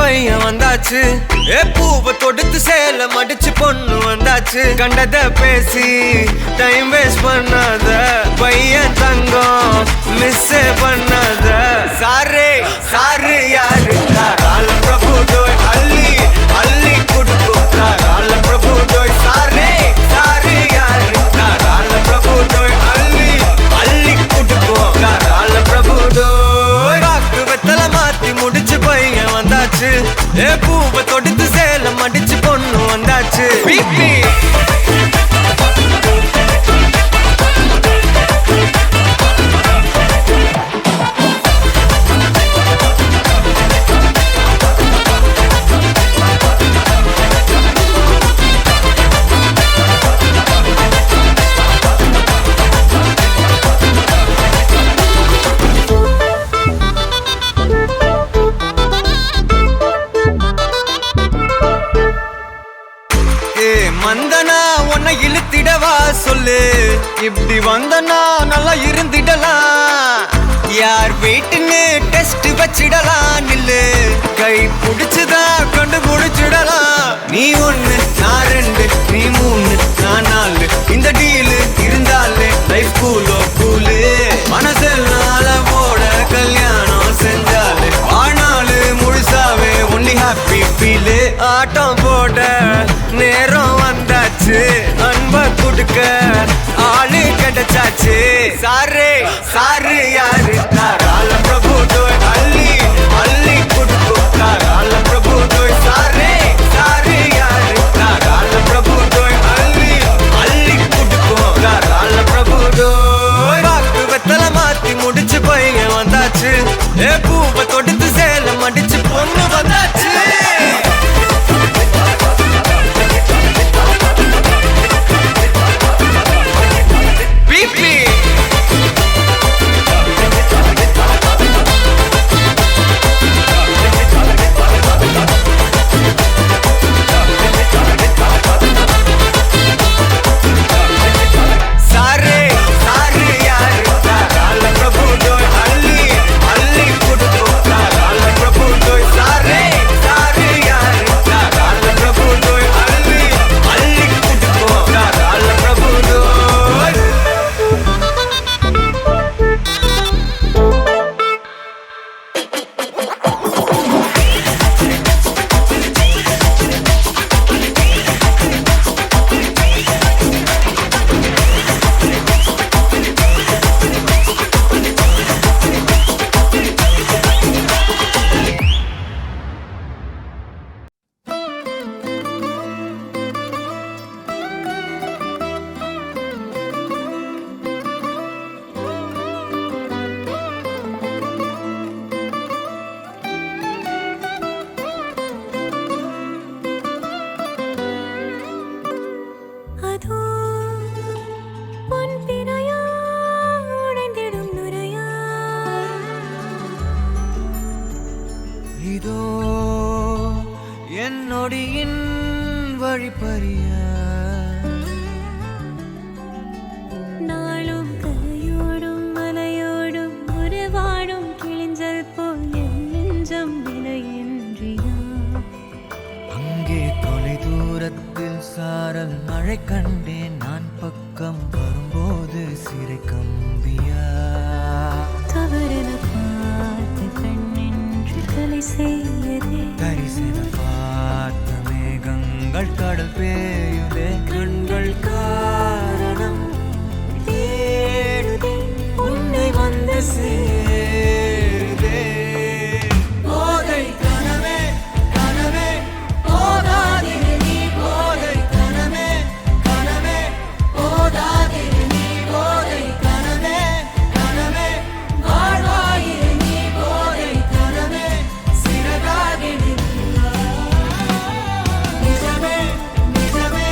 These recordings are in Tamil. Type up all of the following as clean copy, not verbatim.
பையன் வந்தாச்சு. பூவை தொடுத்து சேல மடிச்சு பொண்ணு வந்தாச்சு. கண்டத பேசி டைம் வேஸ்ட் பண்ணாத பையன் தங்கம் மிஸ் பண்ணாத. சாரு சாரு யாரு கால பிரபு டோய் அள்ளி அள்ளி குடுக்கும் கால பிரபு டோய். சாரு சாரு யாரு கால பிரபு டோய் அள்ளி அள்ளி குடுக்கும் கால பிரபு டோய். காக்கு வெத்தல மாத்தி முடிச்சு பையன் வந்தாச்சு. பூவை தொடுத்து சேல மடிச்சு பொண்ணு வந்தாச்சு. பிபி வந்தனா உன்னை இழுத்திடவா சொல்லு. இப்படி வந்தனா நல்லா இருந்திடலாம். யார் வீட்டுன்னு டெஸ்ட் வச்சிடலாம். நில்லு கை புடிச்சுதா கண்டு முடிச்சிடலாம். நீ ஒண்ணு நான் ரெண்டு நீ மூணு நான் நாலு இந்த டீலு இருந்தாலே லைஃப் கூலோ கூலு. மனசெல்லாம் போட கல்யாணம் செஞ்சாலே ஆனாலு முழுசாவே ஒன்லி ஹாப்பி ஃபீலு. ஆட்டம் போட நேரம் வந்தாச்சு. அன்ப குடுக்க ஆளு கிடைச்சாச்சு. சாரு சாரு யாரு கால பிரபு டோய் அள்ளி அள்ளி குடுக்கும் கால பிரபு டோய். சாரு சாரு யாரு கால பிரபு டோய் அள்ளி அள்ளி குடுக்கும் கால பிரபு டோய். காக்கு வெத்தல மாத்தி முடிச்சு பையன் வந்தாச்சு. பூவை தொடுத்து சேல மடிச்சு பொண்ணு வந்தாச்சு. இதோ என்னொடியின் வழிப்பறிய நாளும் கரையோடும் மலையோடும் உருவாடும் கிழிஞ்சல் போல் நெஞ்சம் விலையின்றியா. அங்கே தொலை தூரத்தில் சாரல் மழை கண்டேன். நான் பக்கம் வரும்போது சிறை கம்பியா. தவறென பார்த்து கண்ணின்று தலை செய்யதே. தரிசன பார்த்த மேகங்கள் கடல் பேயுதே. கண்கள் காரணம் தேடுதே உன்னை வந்து சேருதே. போதை கனவே கனவே போதாதிரு நீ. போதை கனவே கனவே போதாதிரு நீ. போதை கனவே கனவே வாழ்வாயிரு நீ. போதை கனவே சிறகாகிடு நிஜமே நிஜமே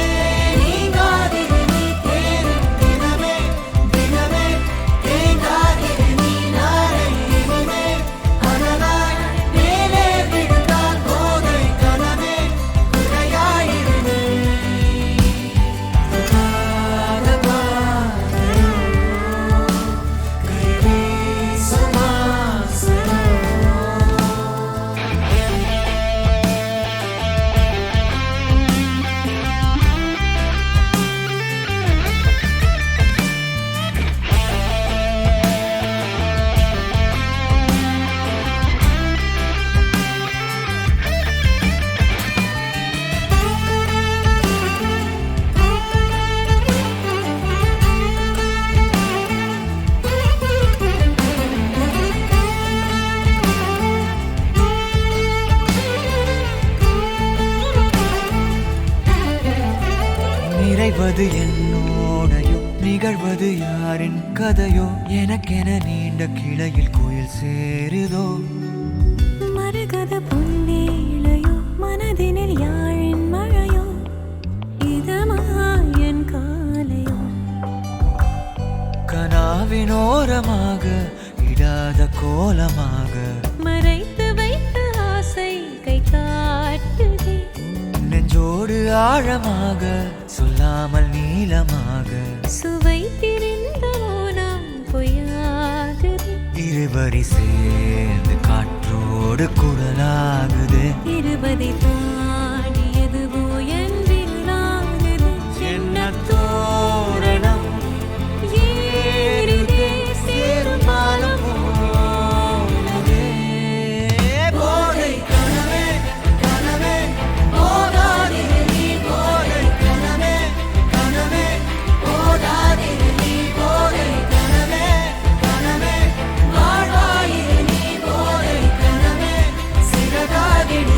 நிகழ்வது என்னோடையோ நிகழ்வது யாரின் கதையோ எனக்கென நீண்ட கிளையில் கோயில் சேருதோ மரகத பொன்னேளையோ மனதினில் யாழின் மழையோ இதமாயன் காலையோ கனாவினோரமாக இடாத கோலமாக மறைத்து வைத்த ஆசை கை காட்டுதே நெஞ்சோடு ஆழமாக சொல்லாமல் நீளமாக சுவை திரிந்த ஓனம் பொய்யாகுது இருவரி சேர்ந்து காற்றோடு குரலாகுது இருபதை தாண்டியதுவோ என்றில்லாகுது என்ன தோரணம் ஏறுதே சேரும் பாலம் போனதே. போதை கனவே கனவே போதாதிரு நீ போதை கனவே கனவே போதாதிரு நீ போதை கனவே கனவே வாழ்வாயிரு நீ போதை கனவே சிறகாகிடு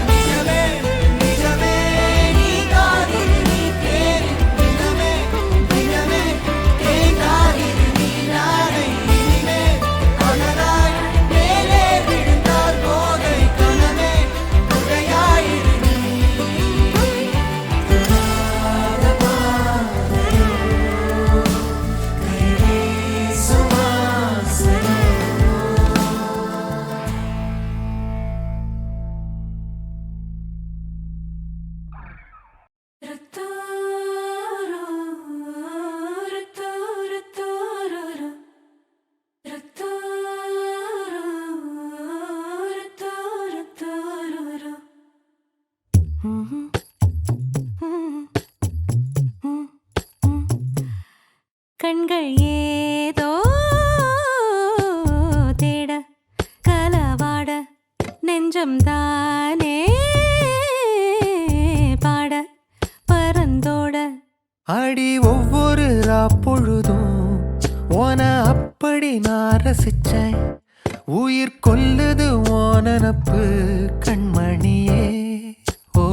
நிஜமே நிஜமே நீ காதிரு நீ தேரி நிஜமே நிஜமே தேங்காதிரு நீ நாளை இனிமே அனலாய் மேலே விழுந்தால் போதை கனவே குறையாயிரு நீ கண்கள் ஏதோ தேட கலவாட நெஞ்சம் தானே பாட பரந்தோட அடி ஒவ்வொரு பொழுதும் ஓன அப்படி நான் ரசிச்சேன் உயிர் கொல்லுது ஓனப்பு கண்மணியே ஓ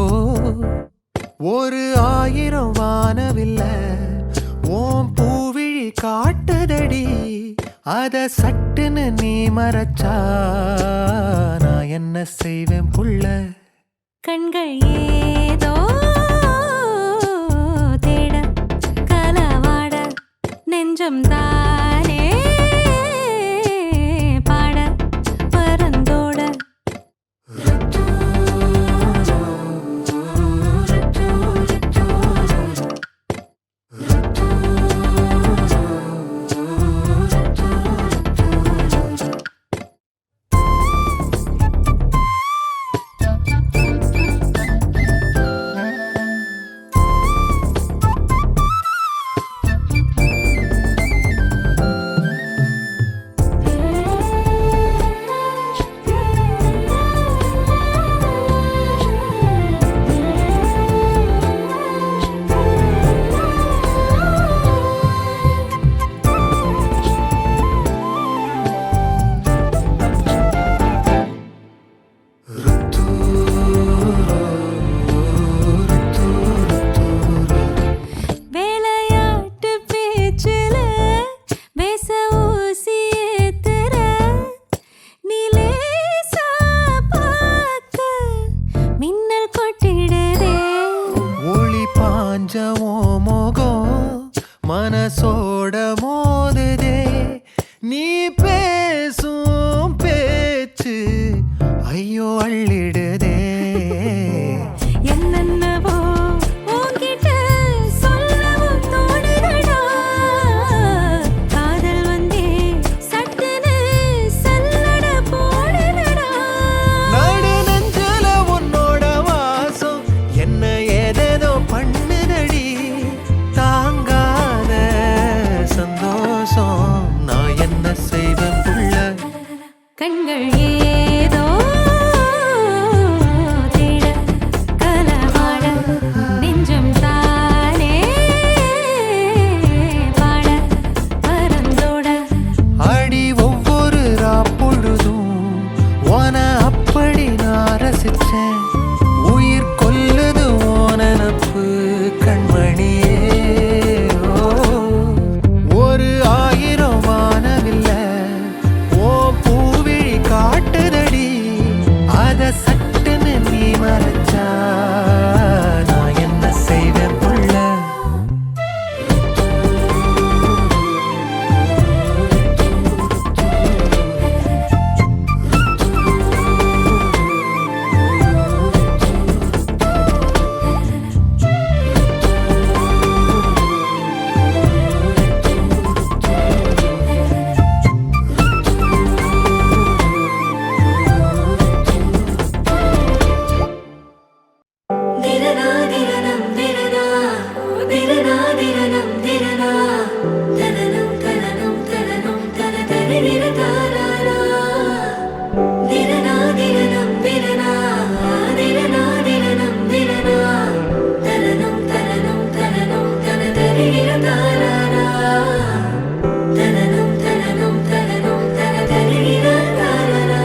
ஒரு 1000 வானவில்ல ஓம் பூவிழி காட்டுதடி அத சட்டுன்னு நீ மறைச்சா நான் என்ன செய்வேன் புள்ள கண்கள் ஏதோ தேட கலவாட நெஞ்சம் தானே பாட பரந்தோட வேலையாட்டு பேச்சுல வேச ஊசி ஏத்துற நீலேசா பார்க்க மின்னல் கொட்டிடுதே ஒளி பாஞ்சமோ மோகம் மனசோட மோதுதே நீ பேசும் பேச்சு ஐயோ அள்ளிடுதே என்னென்னவோ உன்கிட்ட சொல்லவும் தோணுதடா காதல் வந்தே சட்டுன்னு சல்லட போடுதடா நடு நெஞ்சல உன்னோட வாசம் என்ன ஏதேதோ பண்ணுதடி தாங்காத சந்தோஷம் நான் என்ன செய்வேன் புள்ள கண்கள் ஏதோ தேட மறைச்சா நான் என்ன செய்வேன் புள்ள. திரனா திரனம் திரனா திரனா திரனம் திரனா தனனம் தனனம் தனனம் தனதரி நிரதாரா திரனா திரனம் திரனா திரனா திரனம் திரனா தனனம் தனனம் தனனம் தனதரி நிரதாரா தனனம் தனனம் தனனம் தனதரி நிரதாரா.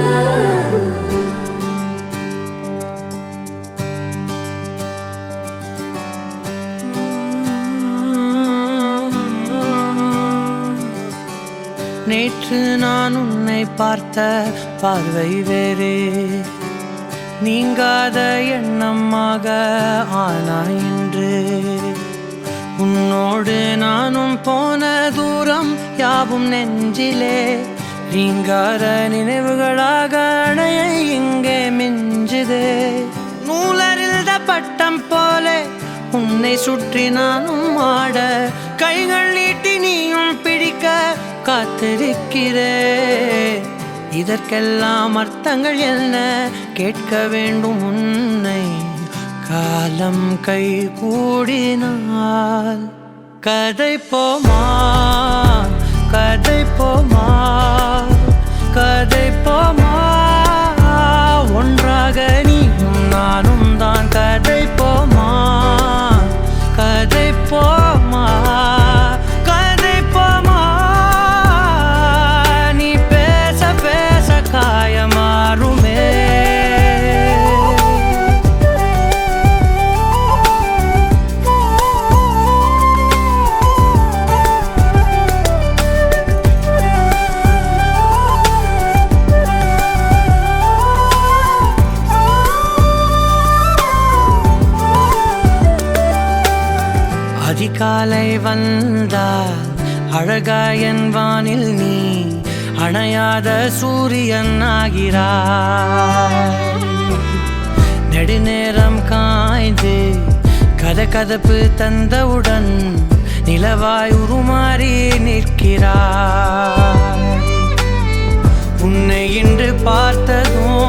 நேற்று நான் உன்னை பார்த்த பார்வை வேறே, நீங்காத எண்ணமாக ஆனாய் இன்று. உன்னோடு நானும் போன தூரம் யாவும் நெஞ்சிலே நீங்காத நினைவுகளாக அணைய இங்கே மிஞ்சுதே. நூலறிந்த பட்டம் போலே உன்னை சுற்றி நானும் ஆட, கைகள் நீட்டி நீயும் பிடிக்க காத்திருக்கிறே. இதற்கெல்லாம் அர்த்தங்கள் என்ன கேட்க வேண்டும் உன்னை. காலம் கை கூடினால் கதை போமா கதை போமா கதை போமா. ஒன்றாக நீயும் நானும் தான் கதை போமா கதை போமா கதை போமா. நீ பேச பேச காயமாறுமே. அதிகாலை வந்தால் அழகாயன் வானில் நீ அணையாத சூரியன் ஆகிறாய். நெடுநேரம் காய்ந்து கதகதப்பு தந்தவுடன் நிலவாய் உருமாறி நிற்கிறாய். உன்னை இன்று பார்த்ததும்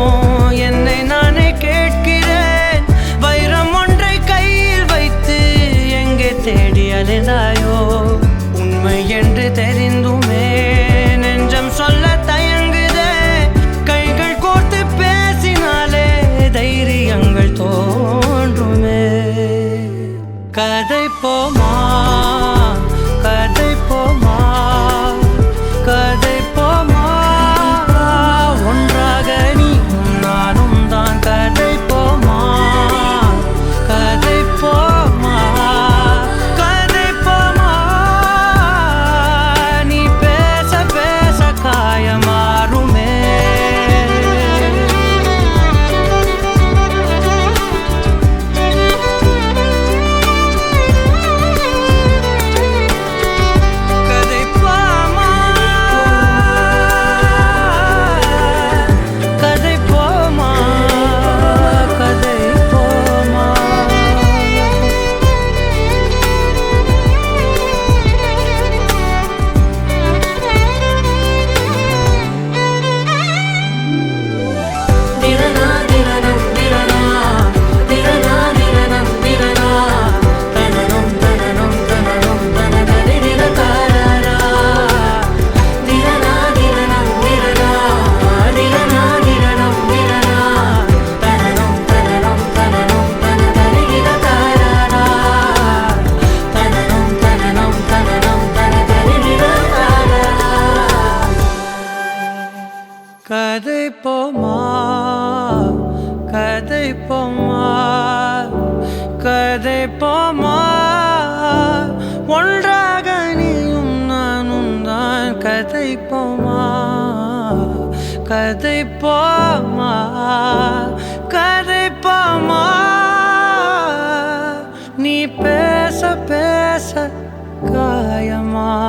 என்னை நானே கேட்கிறேன். வைரம் ஒன்றை கையில் வைத்து எங்கே தேடி அலைந்தாயோ. உண்மை என்று தெரிந்துமே நெஞ்சம் சொல்ல தயங்குதே. கைகள் கோர்த்து பேசினாலே தைரியங்கள் தோன்றுமே. கதை போமா கதை போமா கதை போமா. ஒன்றாக நீயும் நானும் தான் கதை போமா கதை போமா கதை போமா. நீ பேச பேச காயமாறுமே. கதை போமா கதை போமா கதை போமா. திரனா திரனம் திரனா திரனா திரனம் திரனா தனனம் தனனம் தனனம் தனதரி நிரதாரா திரனா திரனம் திரனா திரனா திரனம் திரனா தனனம் தனனம் தனனம் தனதரி நிரதாரா தனனம் தனனம் தனனம் தனதரி நிரதாரா. கதை போமா கதை போமா கதை போமா. ஒன்றாக நீயும் நானும் தான் கதை போமா கதை போமா கதை போமா. காயமாறுமே.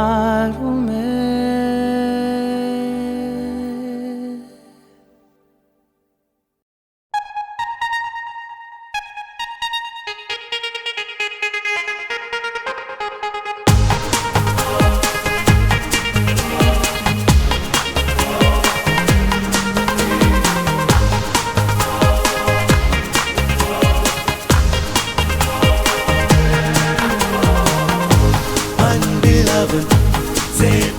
Unbeloved, say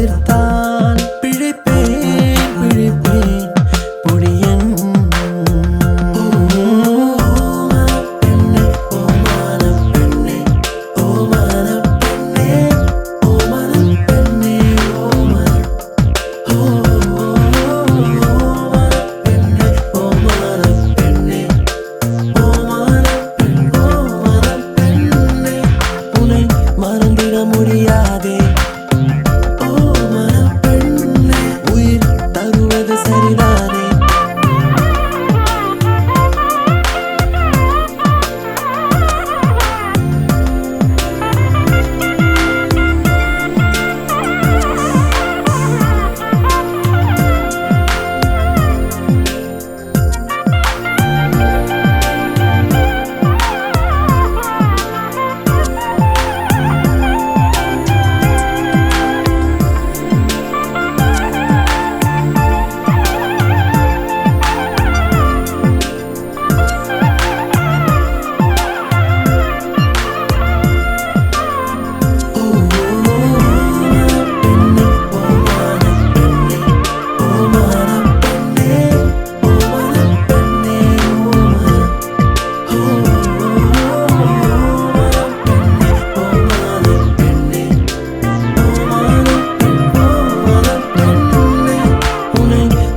தவிர்த்தால் பிழைப்பேன் பிழைப்பேன் பொடியன் மறந்திட முடியாதே ஓ மனப்பெண்ணே உயிர் தருவது சரிதானே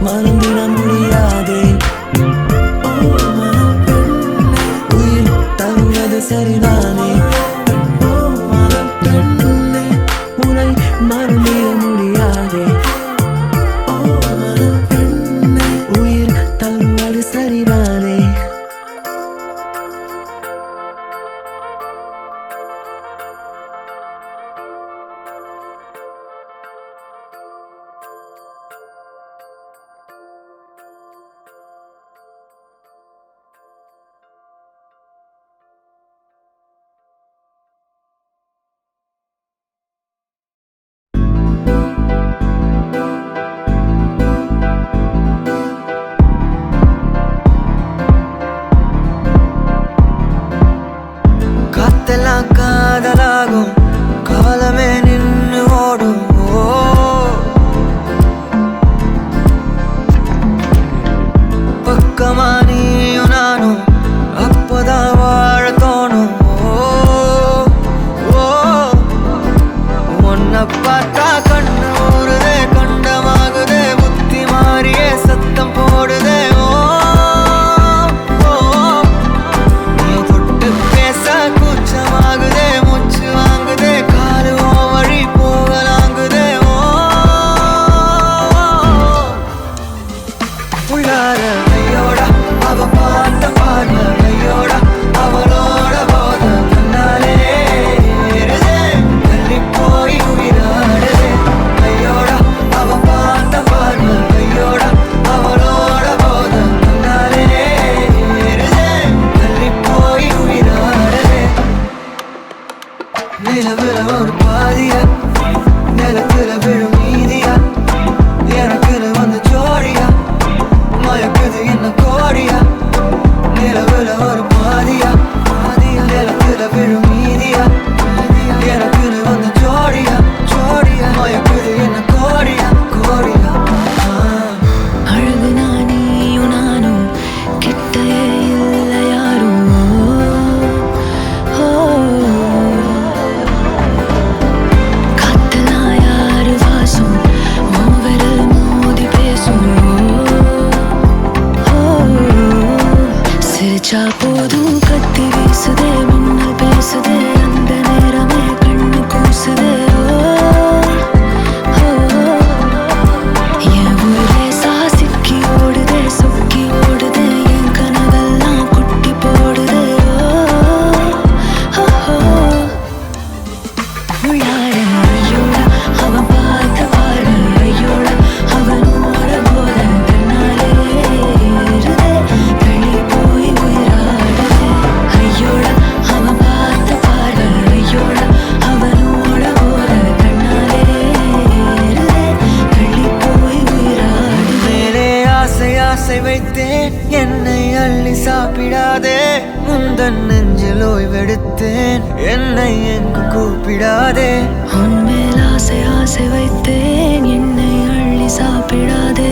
மறந்திட முடியாதே ஓ மனப்பெண்ணே உயிர் தருவது சரிதானே ஓ மனப்பெண்ணே உன்னை மறந்திட முடியாதே ஓ மனப்பெண்ணே உயிர் தருவது சரிதானே காத்தெல்லாம் காதலாகும் காலமே நின்று ஓடும் ஓ பக்கமா நீயும் நானும் அப்பதான் வாழ தோணும் ஓ ஓ உன்னை பார்த்தா கண்ணு ஊறுதே கண்டமாகுதே புத்தி மாறியே சத்தம் போடுதே ஓ ஓ நீ தொட்டு பேச கூச்சமாகுதே மூச்சு வாங்குதே காலு உன் வழி போகலாங்குதே ஓ உள்ளார ஐயோடா அவ பார்த்த பார்வை ஐயோடா அவளோட போத கண்ணாலே ஏறுதே தள்ளி போய் உயிராடுதே ஐயோடா அவ பார்த்த பார்வை ஐயோடா அவளோட போத கண்ணாலே ஏறுதே தள்ளி போய் உயிராடுதே நிலவுல ஒரு பாதியா நிலத்துல விழும் மீதியா எனக்குன்னு வந்து ஜோடியா மயக்குது என்ன கோடியா நிலவுல ஒரு பாதியா நிலத்துல விழும் மீதியா எனக்குன்னு வந்து ஜோடியா ஜோடியா மயக்குது என்ன கோடியா கோடியா அழகு நானியும் நானும் கிட்டயே இல்லை யாரும் காத்தெல்லாம் யாரு வாசம் விரல் மோதி பேசும் சிரிச்சா போதும் கத்தி வீசுதே மின்னல் பேசுதே அந்த நேரமே கண்ணு கூசுதே என் ஊரே சாசிக்கி ஓடுதே சொக்கி ஓடுதே என் கனவெல்லாம் குட்டி போடுதே உள்ளார ஐயோடா அவன் பார்த்த பார்வை ஐயோடா அவனோட போத கண்ணாலே ஏறுதே தள்ளி போய் உயிராடுதே ஐயோடா அவன் பார்த்த பார்வை ஐயோடா அவனோட போத கண்ணாலே ஏறுதே தள்ளி போய் உயிராடுதே மேலே ஆசை ஆசை வைத்தேன் என்னை அள்ளி சாப்பிடாதே முந்தன் நெஞ்சில் ஓய்வெடுத்தேன் என்னை எங்கு கூப்பிடாதே உன்மேல் ஆசை ஆசை வைத்தேன் கூப்பிடாதே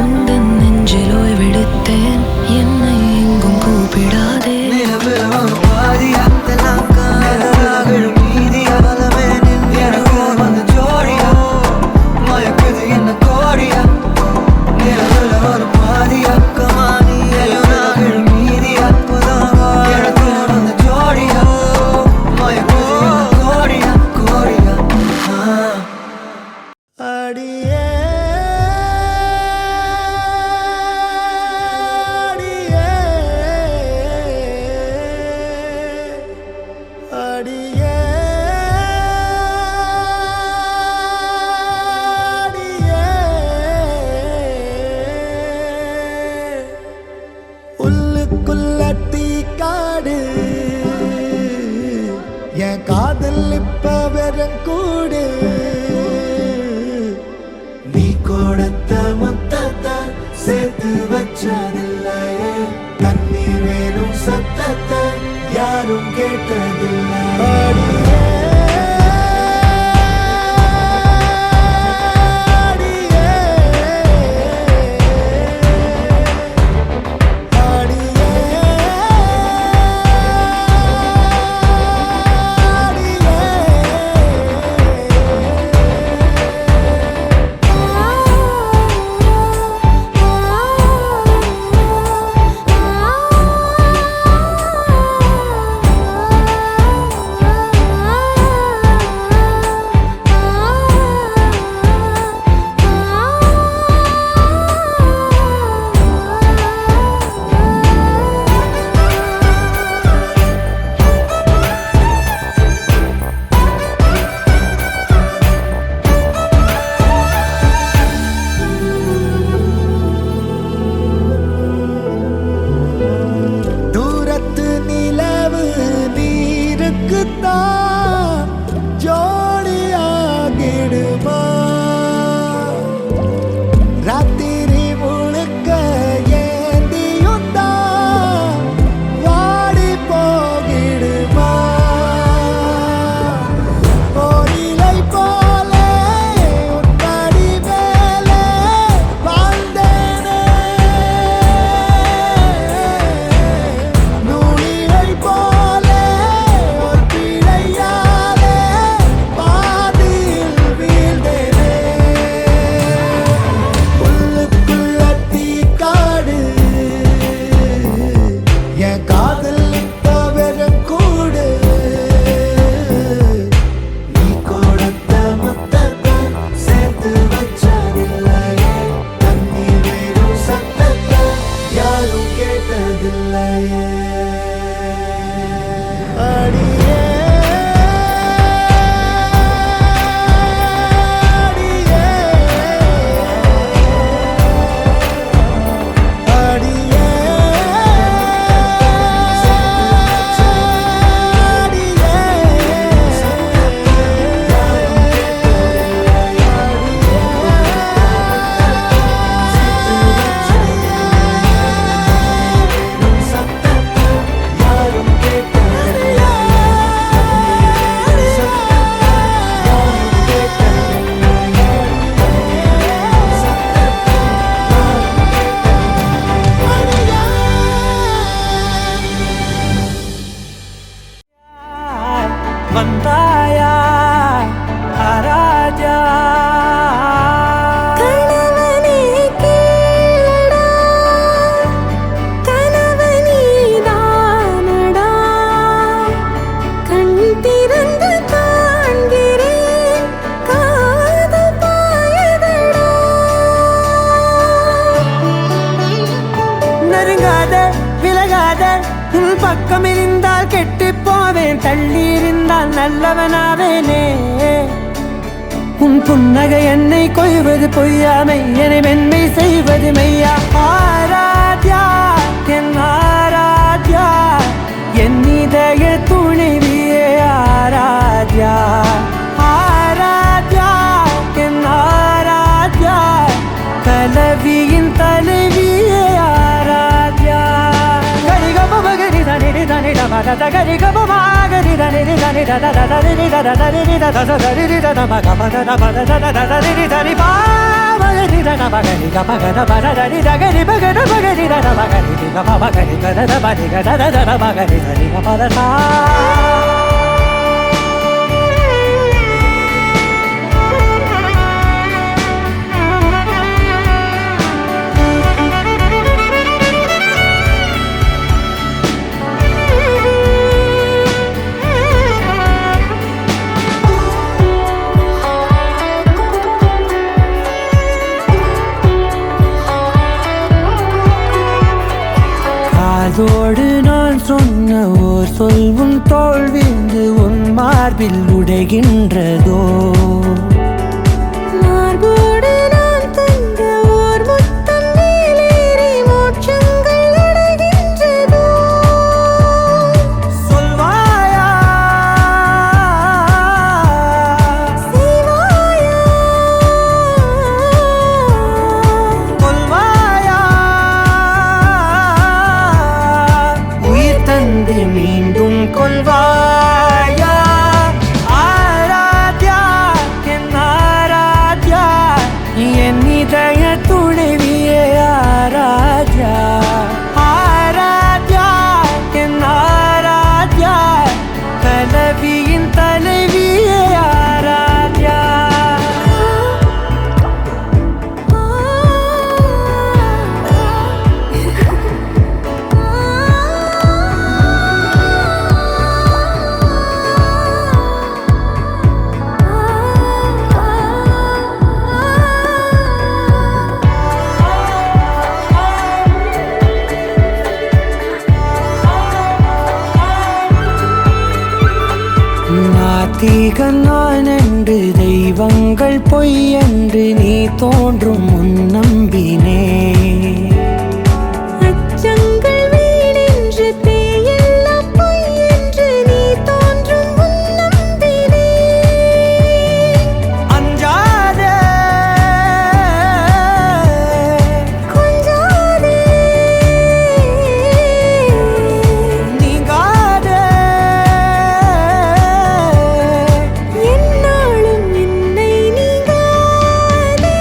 உந்தன் நெஞ்சில் ஓய்வெடுத்தேன் என்னை எங்கும் கூப்பிடாதே என் காதல் இப்ப வெறுங்கூடு நீ கொடுத்த முத்தத்தை சேர்த்து வச்சதில்லையே தண்ணீர் வேணும் சத்தத்தை யாரும் கேட்டதில்லை வந்தாயா ஆராஜா கணவனே கேளடா கணவனே தானடா கண் திறந்து காண்கிறேன் காதல் பாயதடா நெருங்காத விலகாத உன் பக்கம் இருந்தால் கெட்டு போவேன் தள்ளி இருந்தால் நல்லவனாவேனே உன் புன்னகை என்னை கொய்வது பொய்யாமை என்னை மென்மை செய்வது மெய்யா ஆராத்யா என் ஆராத்யா என் இதய துணைவியே ஆராத்யா ஆராத்யா என் ஆராத்யா கலவியின் தலைவியே ஆராத்யா கரிகபகரி தனி தனி டமத கரிகபமாகரி தனி தனி தனி தனி தனி பாவகரி bagari da da bagari ga bagada barari da gari bagada bagari da da bagari ga bagari ga da bagari ga da da bagari da ga barata. அதோடு நான் சொன்ன ஓர் சொல்வும் தோல்விந்து உன் மார்பில் உடைகின்றதோ மார்போடு நான் தந்த ஓர் முத்தம் மேலேறி மோட்சங்கள் அடைகின்றதோ சொல்வாயா செய்வாயா கொல்வாயா உயிர் தந்து மீண்டும் கொல்வாயா ஆராத்யா என் ஆராத்யா என் இதய துணைவியே ஆராத்யா ஆராத்யா என் ஆராத்யா கலவியின் தலைவியே ஆராத்யா நாத்திகன் நான் என்று தெய்வங்கள் பொய் என்று நீ தோன்றும் முன் நம்பினே அச்சங்கள் வீடென்று பேயெல்லாம் பொய் என்று நீ தோன்றும் முன் நம்பினே அஞ்சாதே கொஞ்சாதே நீங்காதே என்னாலும் என்னை நீங்காதே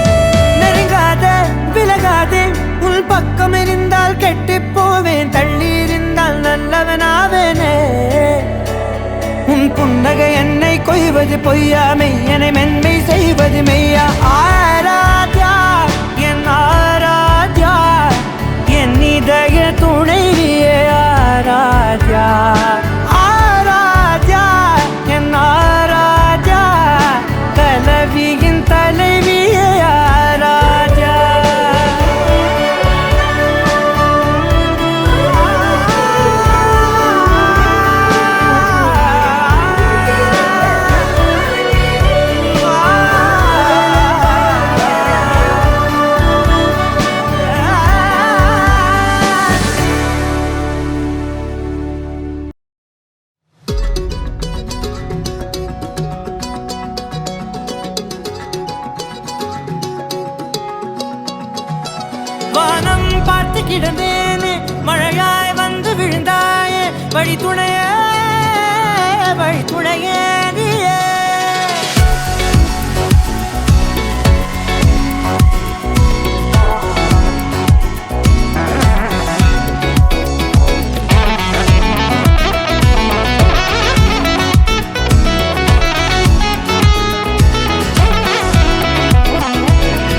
நெருங்காதே விலகாதே உன் பக்கம் இருந்தால் கெட்டுப் போவேன் தள்ளி இருந்தால் நல்லவனாவேனே உன் புன்னகை என்னை கொய்வது பொய்யா மெய்யனை மென்மை செய்வது மெய்யா ஆராத்யா என் ஆராத்யா என் இதய துணைவியே ஆராத்யா ஆராத்யா என் ஆராத்யா கலவியின் தலைவியே ஆராத்யா வானம் பார்த்து கிடந்தேனே மழையாய் வந்து விழுந்தாயே வழி துணையே நீயே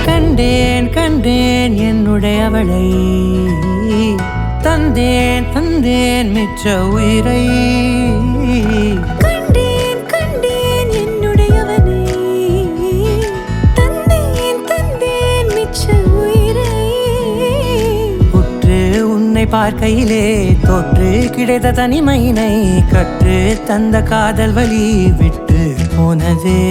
கண்டேன் கண்டேன் என்னுடையவளை தந்தேன் தந்தேன் மிச்ச உயிரை கண்டேன் கண்டேன் என்னுடையவனை தந்தேன் தந்தேன் மிச்ச உயிரை உற்று உன்னை பார்க்கையிலே தொற்று கிடைத்த தனிமையினை கற்று தந்த காதல் வழி விட்டு போனதே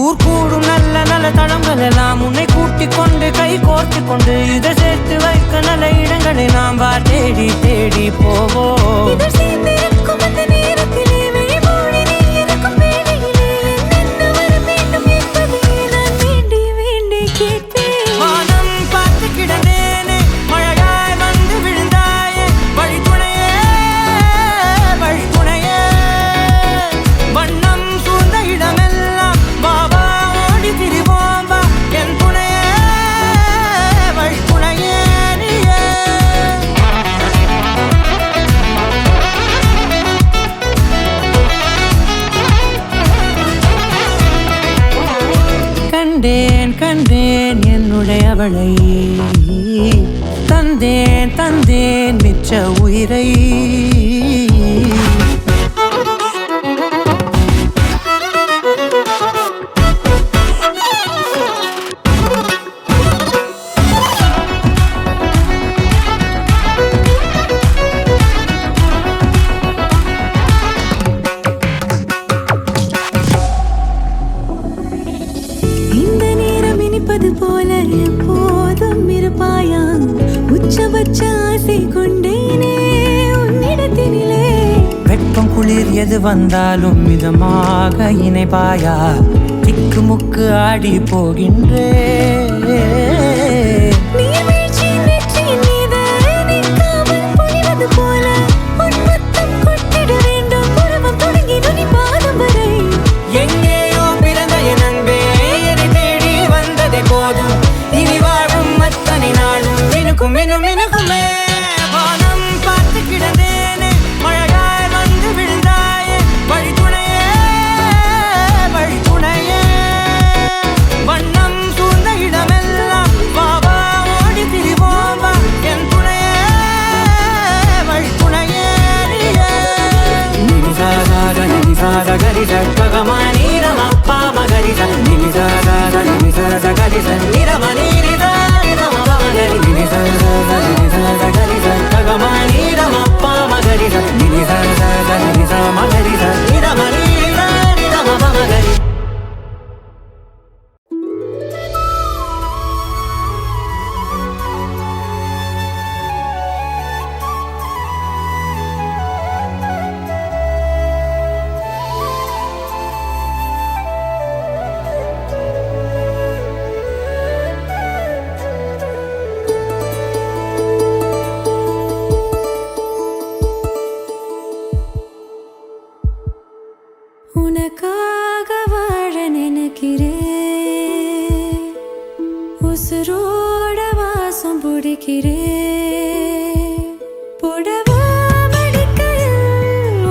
ஊர் கூடும் நல்ல நல்ல தளங்கள் எல்லாம் உன்னை கூட்டிக் கொண்டு கை கோர்த்து கொண்டு இதை சேர்த்து வைக்க நல்ல இடங்களை நாம் வா தேடி தேடி போவோம் இதழ் சேர்ந்திருக்கும் அந்த நேரத்திலே விழிமூடி நீ இருக்கும் வேளையிலே என்னென்ன வர வேண்டும் என்பதை நான் வேண்டி வேண்டி கேட்பேன் வானம் பார்த்து கிடந்தேனே மழையாய் வந்து விழுந்தாயே வழி துணையே வண்ணம் சூழ்ந்த இடமெல்லாம் பாபா ஓடி திரிவோம் வா என் துணையே என்னுடையவளை தந்தேன் தந்தேன் மிச்ச உயிரை இந்த நேரம் இனிப்பது போல எப்போதும் இருப்பாயா உச்சபட்ச ஆசை கொண்டேனே உன்னிடத்தினிலே வெப்பம் குளிர் எது வந்தாலும் மிதமாக இணைப்பாயா திக்கு முக்கு ஆடி போகின்றே நீர்வீழ்ச்சியின் நெற்றியின் மீது நிற்காமல் பொழிவது போல உன் முத்தம் கொட்டிட வேண்டும் உருவம் தொடங்கி நுனி பாதம் வரை எங்கேயோ பிறந்த என் அன்பே என்னை தேடி வந்ததே போதும் இனி வாழும் அத்தனை நாளும் மினுக்கும் இன்னும் மினுக்குமே வானம் பார்த்து கிடந்தேனே மழையாய் வந்து விழுந்தாயே வழி துணையே வழி துணையே வண்ணம் சூழ்ந்த இடமெல்லாம் வாவா ஓடி திரிவோம் வா என் துணையே வழி துணையே உனக்காக வாழ நினைக்கிறேன் உசுரோட வாசம் பிடிக்கிறேன் புடவா மடிக்கையில்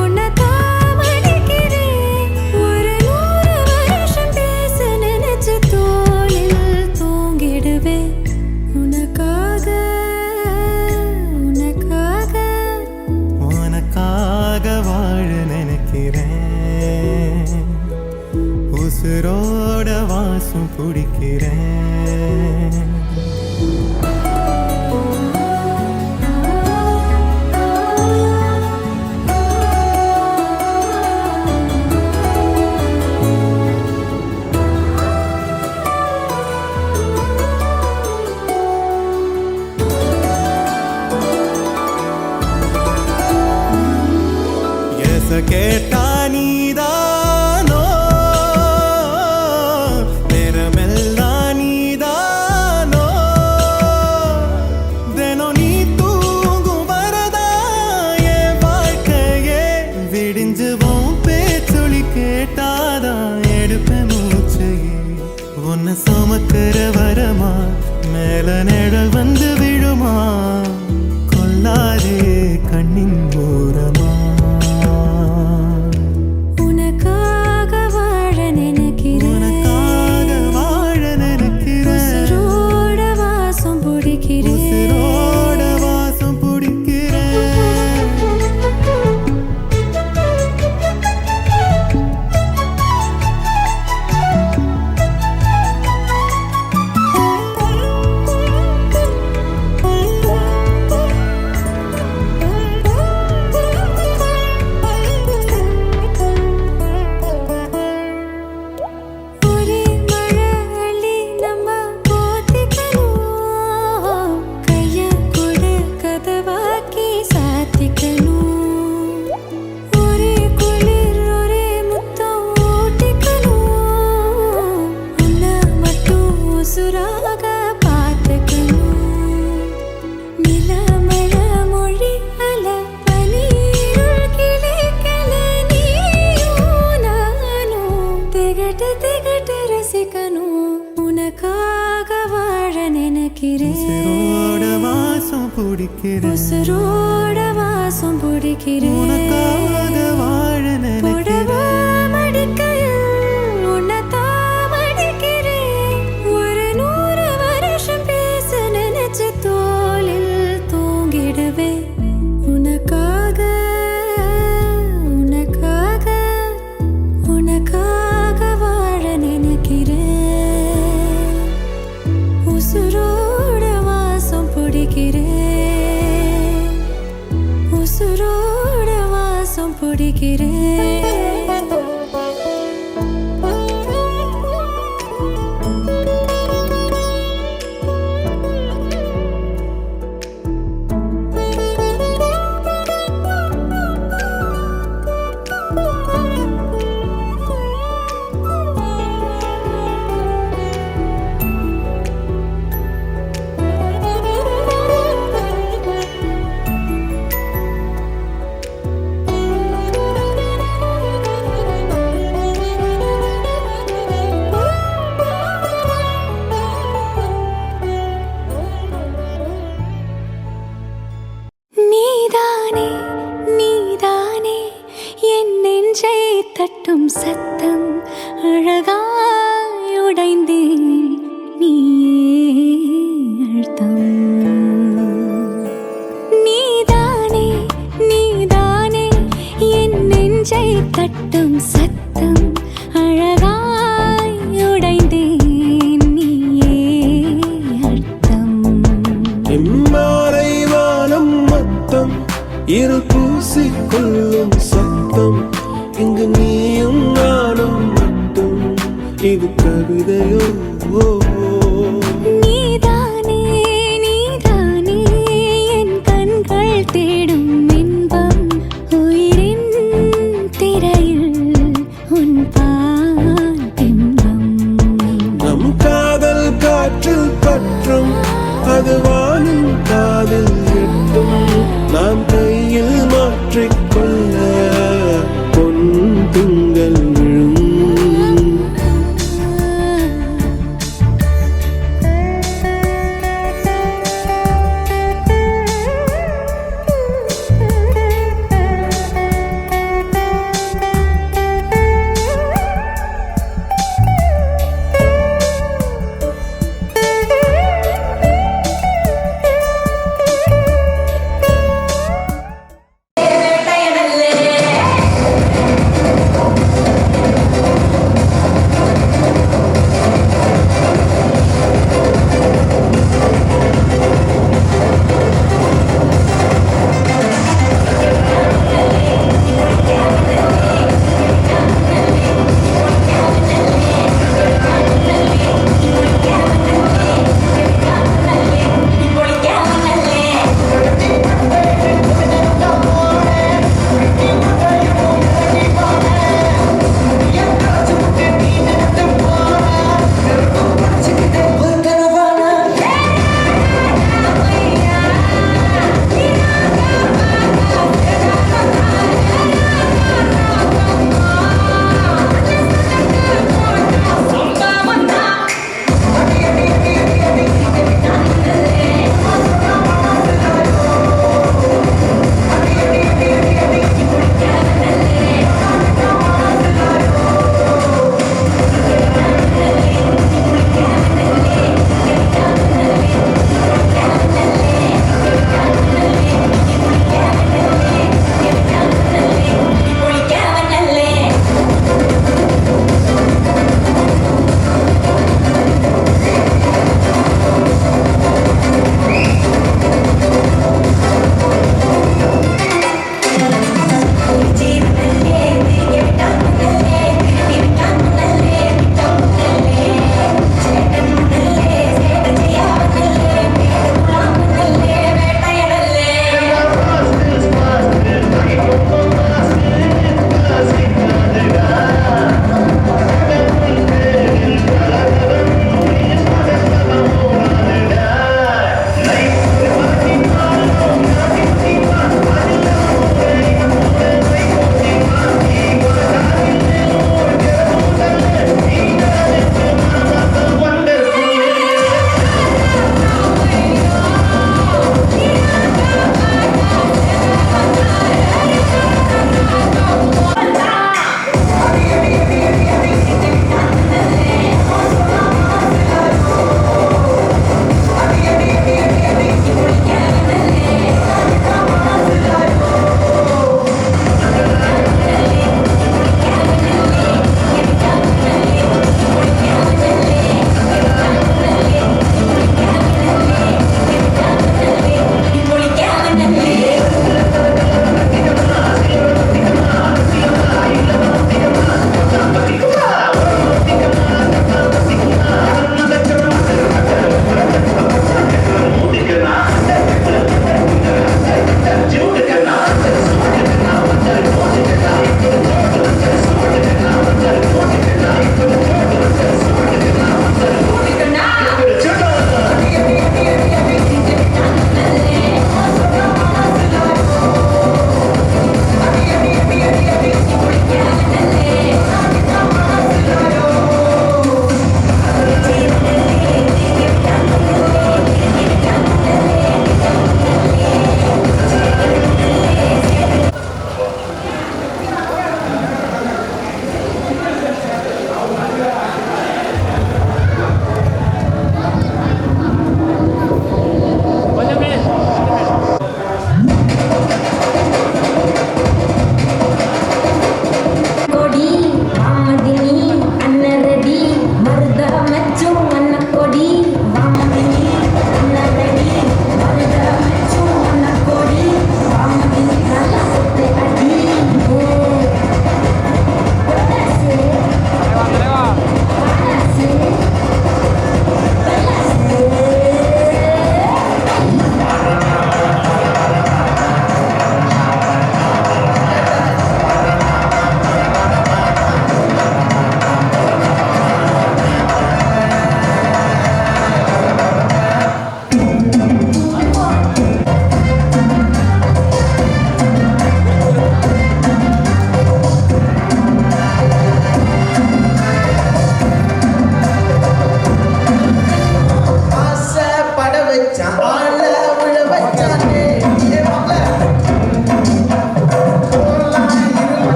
உன்னைத்தான் மடிக்கிறேன் ஒரு 100 வருஷம் பேச நினைச்சு தோளில் தூங்கிடுவேன் உனக்காக உனக்காக உனக்காக வாழ நினைக்கிறேன் உசுரோட வாசம் பிடிக்கிறேன் கேட்டா நீதானோ நேரமெல்லாம் நீதானோ தினம் நீ தூங்கும் வரதா என் வாழ்க்கையே விடிஞ்சுவோம் பேச்சொலி கேட்டாதான் எடுப்பேன் மூச்சையே உன்னை சுமக்கிற வரமா மேல நிழல் வந்து விழுமா கொல்லாதே கண்ணின் ஓரமா உனக்காக வாழ நினைக்கிறேன் உசுரோட வாசம் பிடிக்கிறேன் உசுரோட வாசம் பிடிக்கிறேன் ஒரே மழை அள்ளி நம்ம போத்திக்கணும் கைய கொடு கதவாக்கி சாத்திக்கணும் ஒரே குளிர் ஒரே முத்தம் ஓட்டிக்கணும் உன்னை மட்டும் உசுராக பார்த்துக்கணும் நிலமழ மொழி அல பனீருள் கிளிக்கல நீயும் நானும் திகட்டு திகட்டு ரசிக்கணும் உனக்காக வாழ நினைக்கிறேன் உசுரோட வாசம் பிடிக்கிறேன் உசுரோட வாசம் பிடிக்கிறேன் உனக்காக வாழ புடவா நினைக்கிறேன் மடிக்கையில் உன்னைத்தான் மடிக்கிறேன் ஒரு 100 வருஷம் பிடிக்கிறேன் உசுரோட வாசம் பிடிக்கிறேன் நீதானே நீதானே என் நெஞ்சை தட்டும் சத்தம் அழகாய் உடைந்தேன் நீயே அழுத்தம் நீதானே நீதானே என் நெஞ்சை தட்டும் சத்தம் அழகாய் உடைந்தேன் நீயே அழுத்தம் எம்மாறை வானம் மொத்தம் இரு பூசிக்கொள்ளும் சத்தம் இங்கு நீயும் நானும் மட்டும் இது கவிதையோ நீதானே நீதானே என் கண்கள் தேடும் இன்பம் உயிரின் திரையில் உன் பால் பிம்பம் நம் காதல் காற்றில் பற்றும் அது வானின் காதில் எட்டும் நாம் கையில் மாற்றிக்கொள்ள பொன் திங்கள் விழும் டயன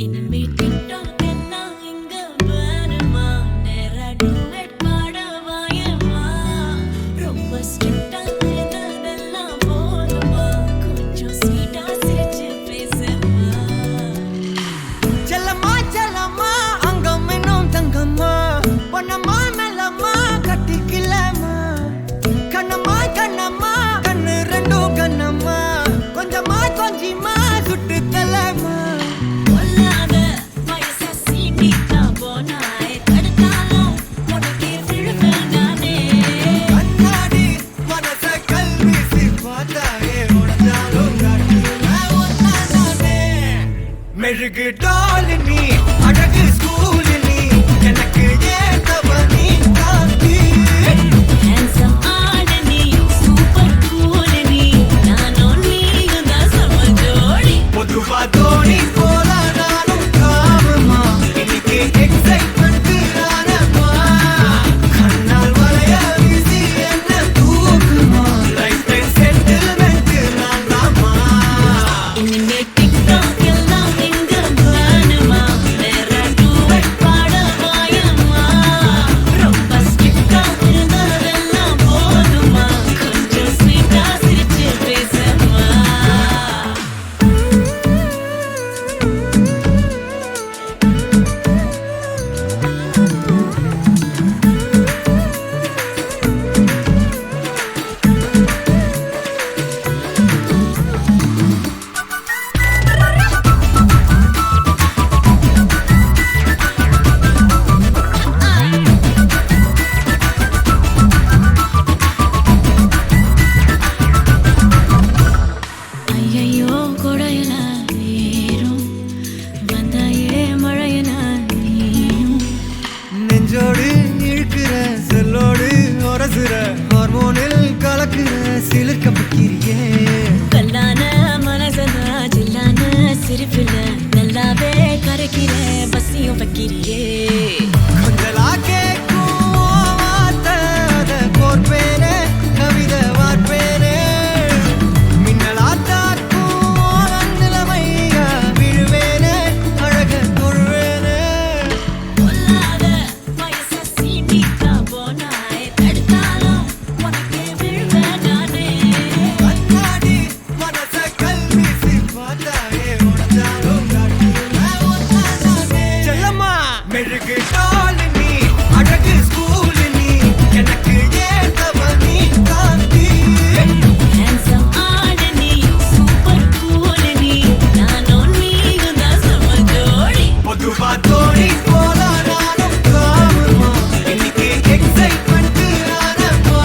இனிமே TikTok எல்லாம் இங்க வேணுமா? நேரா duet பாட வாயேம்மா. ரொம்ப strict ஆ இருந்ததெல்லாம் போதுமா? கொஞ்சம் sweet ஆ சிரிச்சு பேசேம்மா. செல்லம்மா செல்லம்மா அங்கம் இன்னும் தங்கம்மா பொன்னம்மா மெல்லம்மா கட்டிக்கலம்மா கண்ணம்மா கண்ணம்மா கண்ணு ரெண்டும் கண்ணம்மா கொஞ்சமா கொஞ்சிமா சுட்டு தலம்மா கொல்லாத வயசை சீண்டிட்டா போனாய். தடுத்தாலும் உனக்கே விழுவேன் நானே. கண்ணாடி மனச கல்வீசி பார்த்தாயே உடஞ்சாலும் காட்டுவேன் ஒன்னானே மெழுகு டால் நீ அழகு ஸ்கூல் நீ எனக்கு ஏத்தவ நீ காந்தி Handsome ஆளு நீ, super cool நீ. நானும் நீயும் தான் செம ஜோடி. பொதுவா தோணி போல நானும் காமமா இன்னைக்கு எக்ஸைட்மெண்ட் ஆனமா கண்ணால் வளைய வீசி என்ன தூக்குமா லைஃப் டைம் செட்டில்மெண்ட் நான் தாமா இனிமே TikTok எல்லாம் இங்க வேணுமா? நேரா duet பாட வாயேம்மா. ரொம்ப strict ஆ இருந்ததெல்லாம் போதுமா? கொஞ்சம் sweet ஆ சிரிச்சு பேசேம்மா. ஐயையோ கொடையல ஏறும் வந்தாயே மழையன நீயும். நெஞ்சோடு இழுக்கிற செல்லோடு உரசுற ஹார்மோனில் கலக்குற சிலிர்க்க பக்கிரியே கல்லான மனசன ஜில்லான சிரிப்புல நல்லாவே கரைக்கிற பசியும் வைக்கிறியே. கொஞ்சலா கேட்கும் வார்த்தை அதை கோர்ப்பேனே கவிதை வார்ப்பேனே மின்னலா தாக்கும் நிலைமையா விழுவேனே அழக தொழுவேனே கொல்லாத வயசை சீண்டிட்டா போனாய். தடுத்தாலும் உனக்கே விழுவேன் நானே. கண்ணாடி மனச கல்வீசி பார்த்தாயே உடஞ்சாலும் காட்டுவேன் ஒன்னானே செல்லம்மா மெழுகு டால் நீ அழகு ஸ்கூல் நீ எனக்கு ஏத்தவ நீ காந்தி Handsome ஆளு நீ, super cool நீ. நானும் நீயும் தான் செம ஜோடி. பொதுவா தோணி போல நானும் காமமா இன்னைக்கு எக்ஸைட்மெண்ட் ஆனமா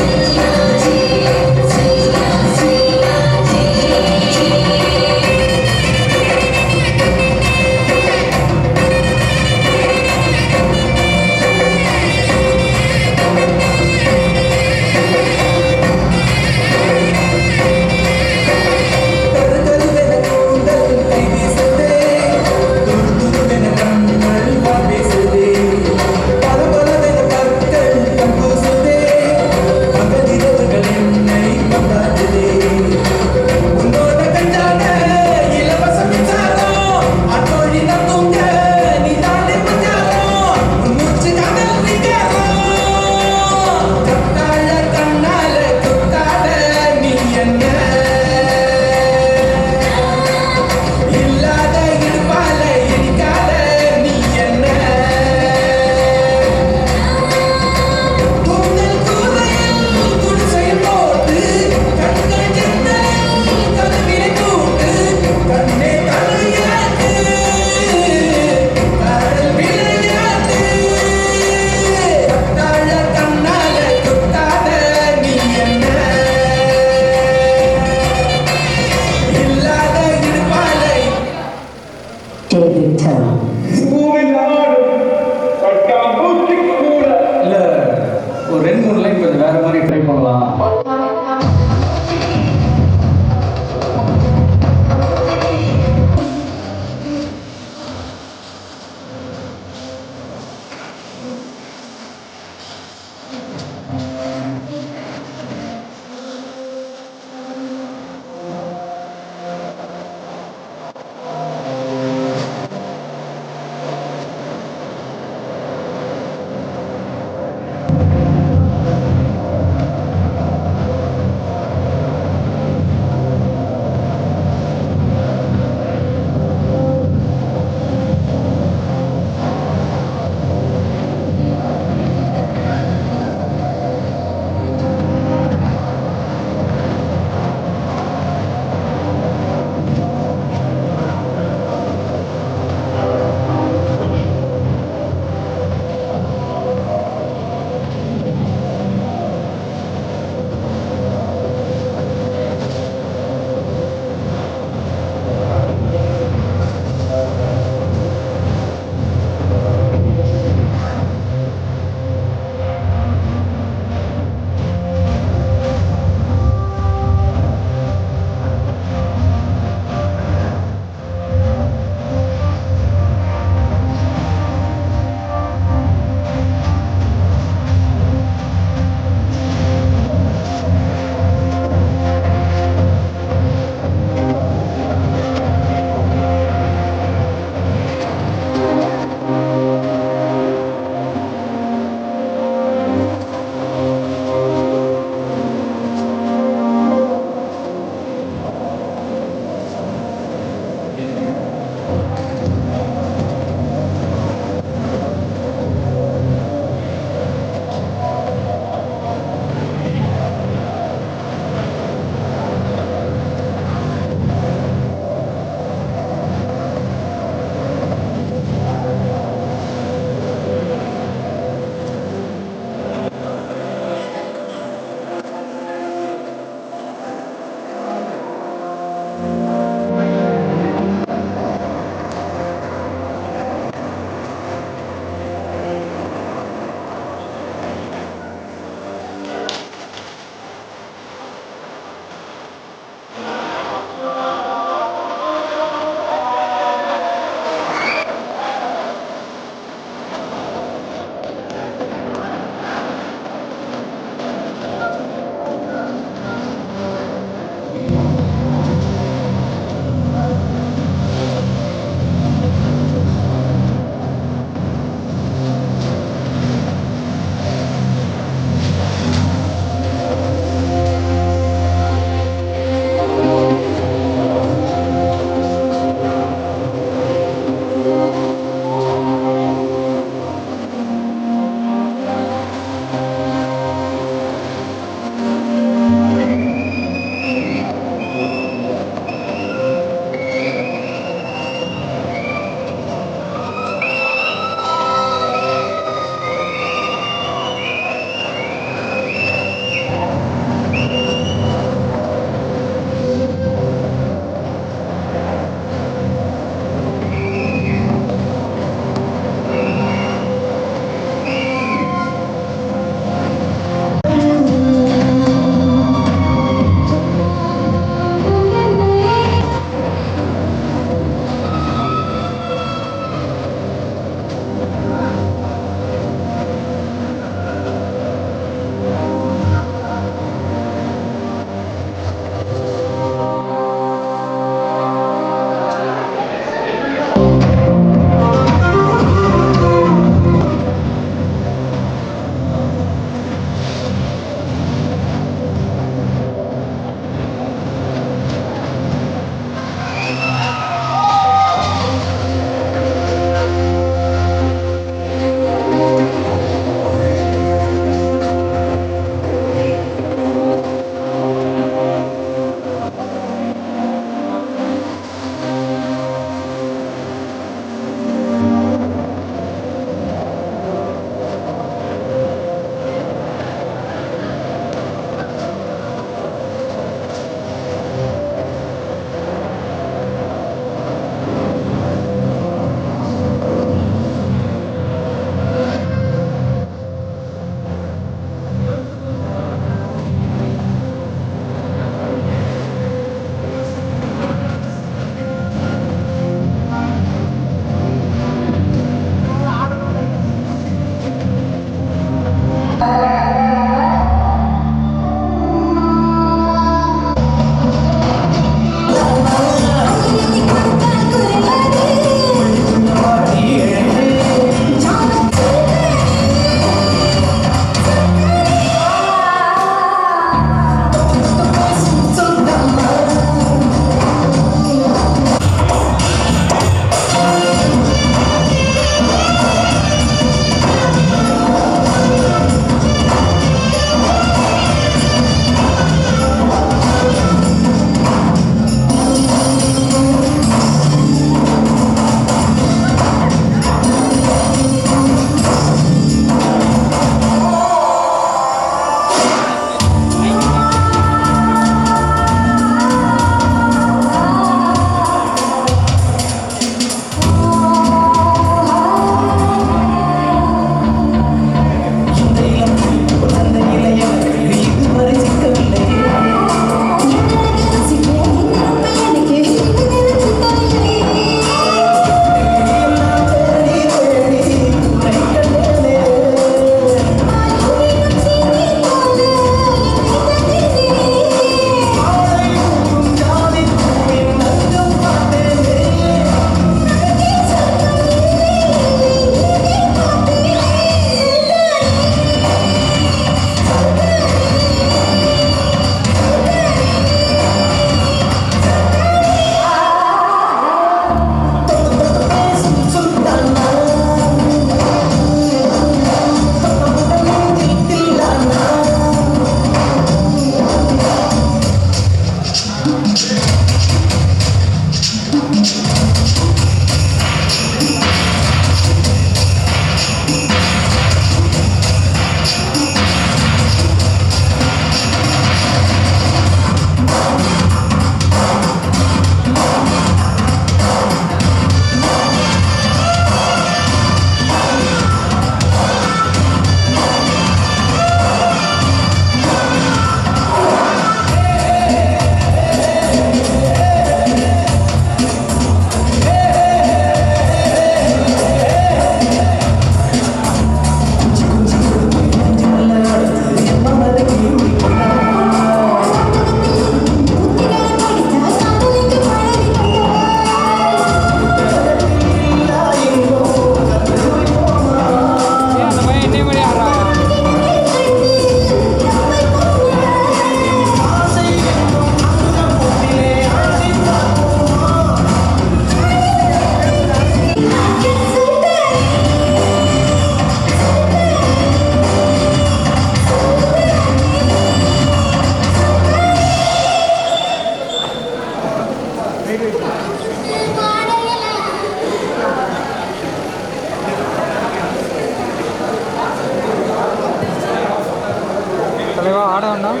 தலைவா ஆட வேண்டாம்.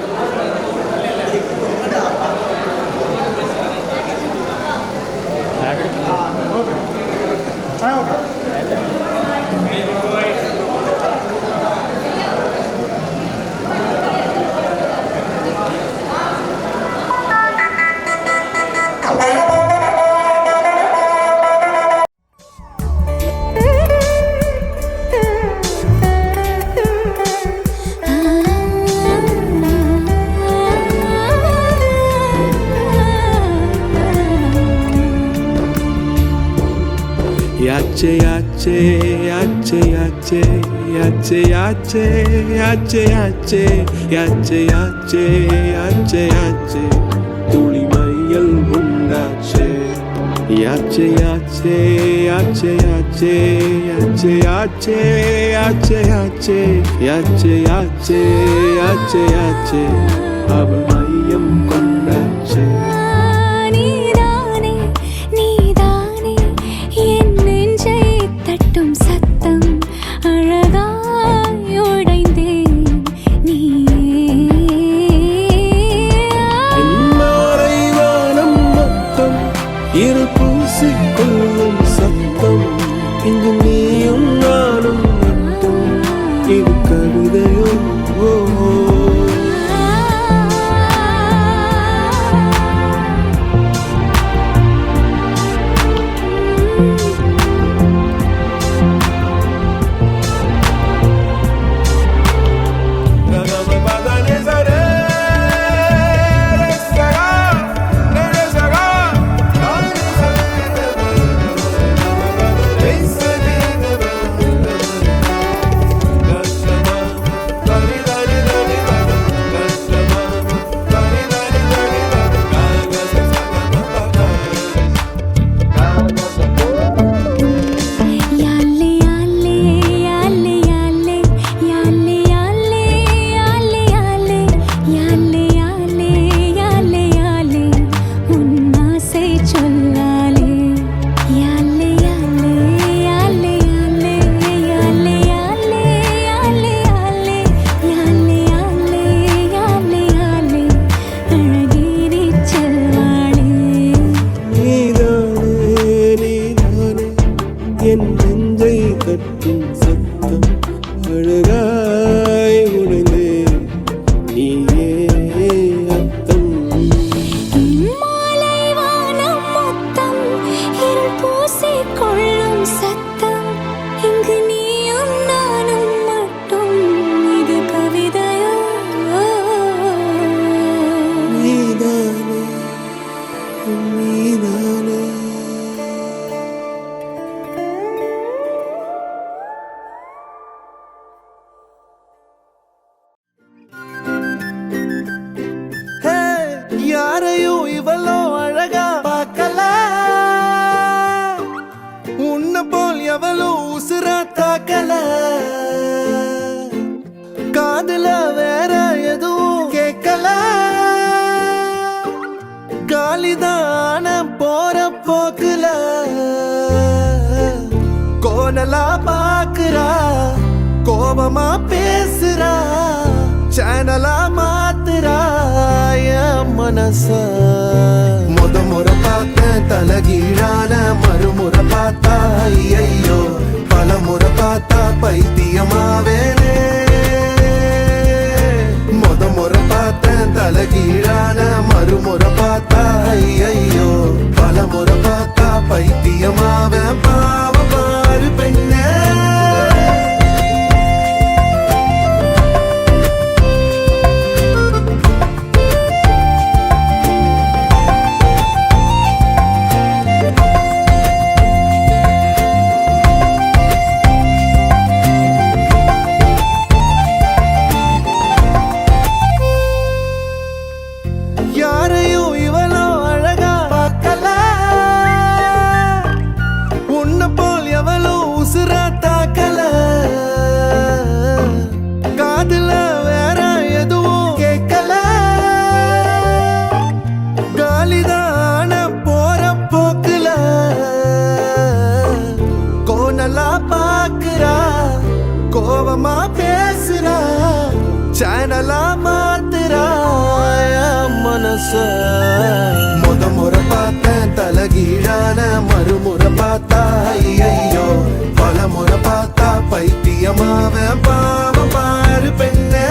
Yache yache yache yache yache yache yache yache yache yache yache yache tuli mayal undache yache yache yache yache yache yache yache yache yache yache yache yache aval mayam kondache நீதானே நீதானே என் நெஞ்சை தட்டும் சத்தம் அழகாய் உடைந்தேன் நீயே மாலை வானம் மொத்தம் இரு பூசிக்கொள்ளும் சத்தம் இங்கு நீயும் நானும் மட்டும் இது கவிதையோ யாலே யாலே யாலே யாலே யாலே யாலே யாலே யாலே யாலே யாலே யாலே உன் ஆசை சொல்லாலே யாலே யாலே யாலே யாலே யாலே யாலே யாலே யாலே யாலே யாலே யாலே அழகிரி செல்வாளே நீதானே நீதானே என் நெஞ்சை கட்டும் சத்தம் அழகாய் உடைந்தே நீயே அர்த்தம் மாலை வானம் மொத்தம் இருள் பூசிக்கொள்ளும் சத்தம் இங்கு நீயும் நானும் மட்டும் இது கவிதையோ நீதானே நீதானே யாரையும் இவளோ அழகா பார்க்கல உன்ன போல் எவளோ உசுரா தாக்கல காதுல வேற எதுவும் கேட்கல காலிதான போற போக்குல கோணலா பாக்குறா கோபமா பேசுறா சேனலா மாத்துறா என் மனச முறை பார்த்த தலகீழான மறுமுறை பார்த்தா ஐயோ பல முறை பார்த்தா பைத்தியமாவேனே முறை பார்த்த தலகீழான மறுமுறை பார்த்தா ஐயோ பல முறை பார்த்தா பைத்தியமாவே பாவ பாரு பெண்ணே யாரையும் இவளோ அழகா புதுசா முறை பார்த்தேன் தலகீழான மறுமுறை பார்த்தா ஐயோ பல முறை பார்த்தா பைத்தியமாவ பாவம் பாரு பெண்ணே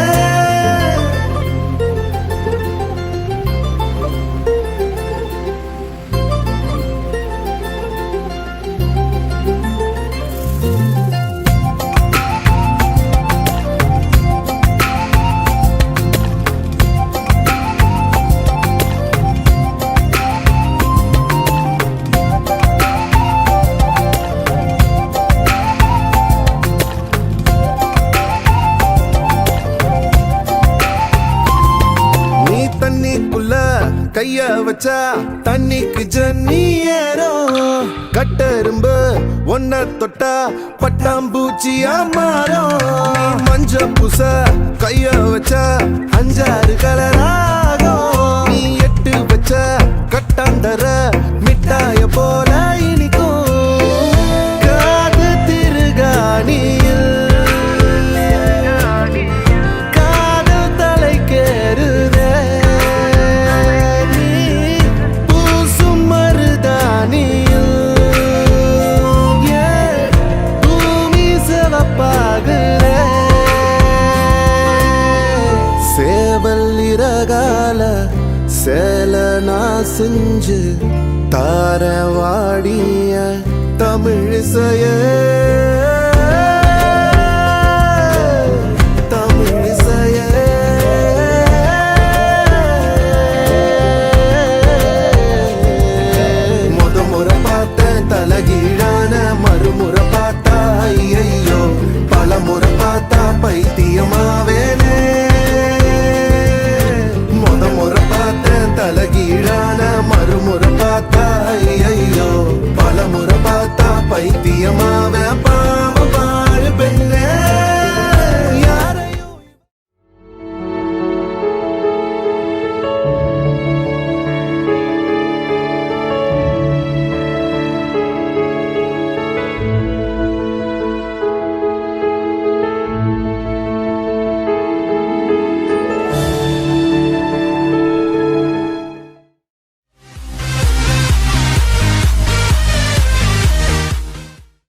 தண்ணிக்குள்ள கைய வச்சா தண்ணிக்கு ஜன்னி ஏறும் கட்டெரும்பு ஒன்ன தொட்டா பட்டாம்பூச்சியா மாறும் மஞ்ச பூச கைய வச்சா 5-6 கலராகும் நீ எட்டு வச்ச கட்டாந்தர மிட்டாய போல இனிக்கும் காது திருகாணியில் காதல் தலைக்கேறுதே சேவல்லிரகால சேல நான் செஞ்சு தார வாடிய தமிழிசைய தமிழிசைய முறை பார்த்தேன் தலகீழான மறுமுறை பார்த்தா ஐயோ பல முறை பார்த்தா பைத்தியமாவேனே முறை பார்த்தேன் தலகீழான மறுமுறை பார்த்தா